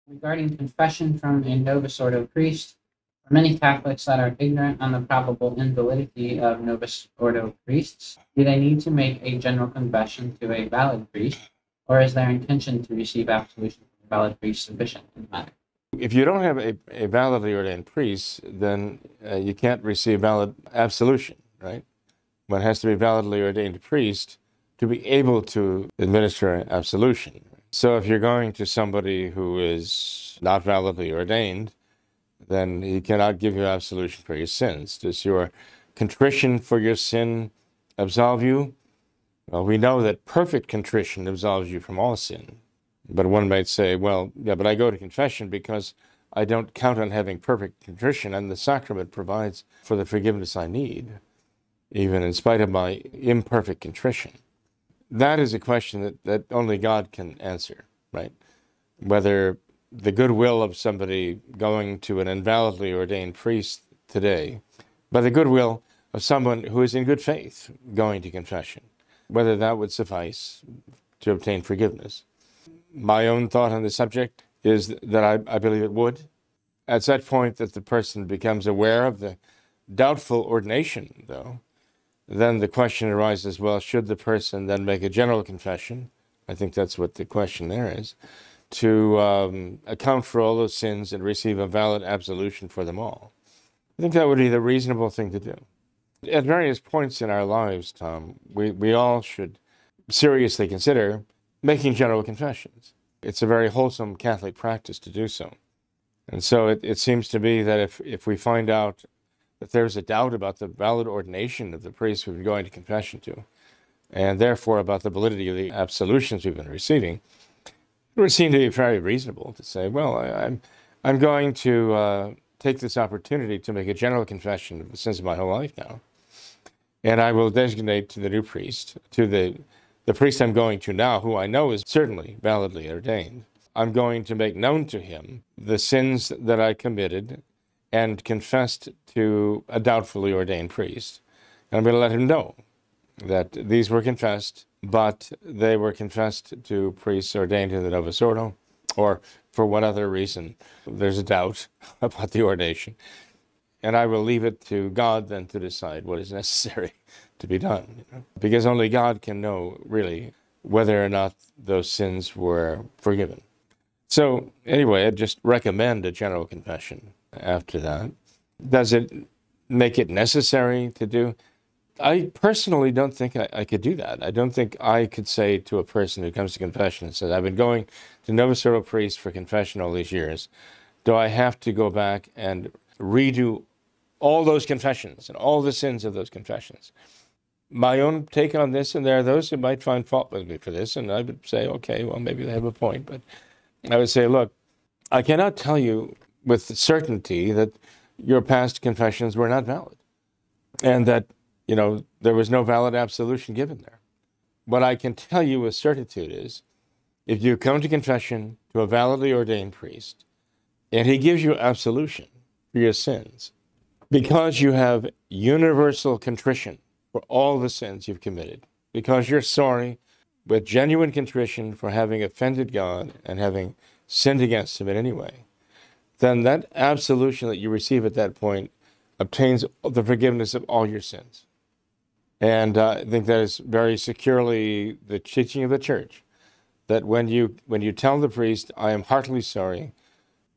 Regarding confession from a Novus Ordo priest, for many Catholics that are ignorant on the probable invalidity of Novus Ordo priests, do they need to make a general confession to a valid priest, or is their intention to receive absolution from a valid priest sufficient in the matter? If you don't have a validly ordained priest, then you can't receive valid absolution, right? One has to be a validly ordained priest to be able to administer absolution. So if you're going to somebody who is not validly ordained, then he cannot give you absolution for your sins. Does your contrition for your sin absolve you? Well, we know that perfect contrition absolves you from all sin. But one might say, well, yeah, but I go to confession because I don't count on having perfect contrition, and the sacrament provides for the forgiveness I need, even in spite of my imperfect contrition. That is a question that only God can answer, right? Whether the goodwill of somebody going to an invalidly ordained priest today, but the goodwill of someone who is in good faith going to confession, whether that would suffice to obtain forgiveness. My own thought on the subject is that I believe it would. At that point that the person becomes aware of the doubtful ordination, though, then the question arises, well, should the person then make a general confession? I think that's what the question there is, to account for all those sins and receive a valid absolution for them all. I think that would be the reasonable thing to do. At various points in our lives, Tom, we all should seriously consider making general confessions. It's a very wholesome Catholic practice to do so. And so it seems to be that if we find out that there's a doubt about the valid ordination of the priest we've been going to confession to, and therefore about the validity of the absolutions we've been receiving, it would seem to be very reasonable to say, well, I'm going to take this opportunity to make a general confession of the sins of my whole life now. And I will designate to the new priest, to the priest I'm going to now, who I know is certainly validly ordained, I'm going to make known to him the sins that I committed and confessed to a doubtfully ordained priest. And I'm going to let him know that these were confessed, but they were confessed to priests ordained in the Novus Ordo, or for what other reason there's a doubt about the ordination. And I will leave it to God then to decide what is necessary to be done, because only God can know really whether or not those sins were forgiven. So anyway, I'd just recommend a general confession after that. Does it make it necessary to do? I personally don't think I could do that. I don't think I could say to a person who comes to confession and says, I've been going to Novus Ordo priest for confession all these years. Do I have to go back and redo all those confessions and all the sins of those confessions? My own take on this, and there are those who might find fault with me for this, and I would say, okay, well, maybe they have a point, but I would say, look, I cannot tell you with certainty that your past confessions were not valid and that, there was no valid absolution given there. What I can tell you with certitude is, if you come to confession to a validly ordained priest and he gives you absolution for your sins, because you have universal contrition for all the sins you've committed, because you're sorry with genuine contrition for having offended God and having sinned against him in any way, then that absolution that you receive at that point obtains the forgiveness of all your sins. And I think that is very securely the teaching of the Church, that when you tell the priest, I am heartily sorry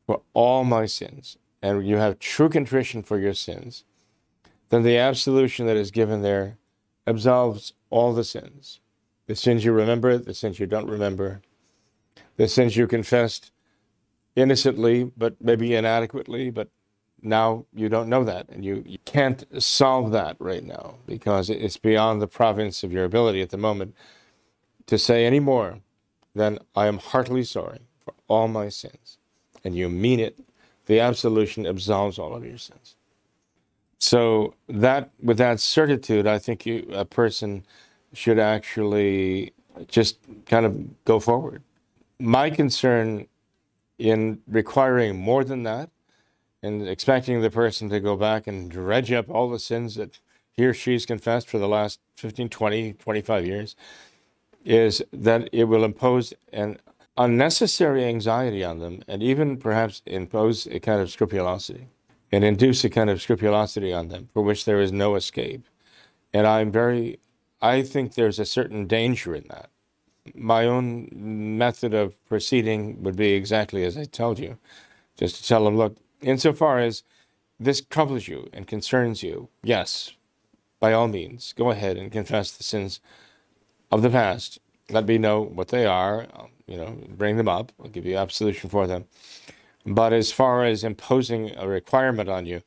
for all my sins, and you have true contrition for your sins, then the absolution that is given there absolves all the sins. The sins you remember, the sins you don't remember, the sins you confessed innocently, but maybe inadequately, but now you don't know that, and you can't solve that right now because it's beyond the province of your ability at the moment to say any more than I am heartily sorry for all my sins. And you mean it. The absolution absolves all of your sins. So that, with that certitude, I think a person should actually just kind of go forward. My concern in requiring more than that and expecting the person to go back and dredge up all the sins that he or she's confessed for the last 15, 20, 25 years is that it will impose an unnecessary anxiety on them, and even perhaps impose a kind of scrupulosity and induce a kind of scrupulosity on them for which there is no escape. And I think there's a certain danger in that. My own method of proceeding would be exactly as I told you, just to tell them, look, insofar as this troubles you and concerns you, yes, by all means, go ahead and confess the sins of the past. Let me know what they are, bring them up. I'll give you absolution for them. But as far as imposing a requirement on you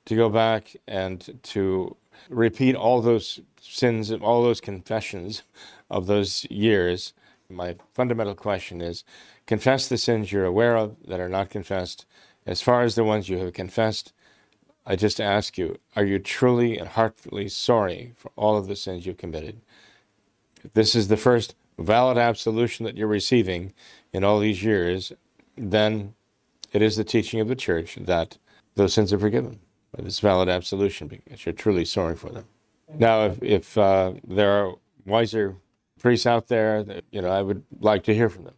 to go back and to repeat all those sins, all those confessions of those years, my fundamental question is, confess the sins you're aware of that are not confessed. As far as the ones you have confessed, I just ask you, are you truly and heartfully sorry for all of the sins you've committed? If this is the first valid absolution that you're receiving in all these years, then it is the teaching of the church that those sins are forgiven by this valid absolution because you're truly sorry for them. Now, if there are wiser priests out there, I would like to hear from them.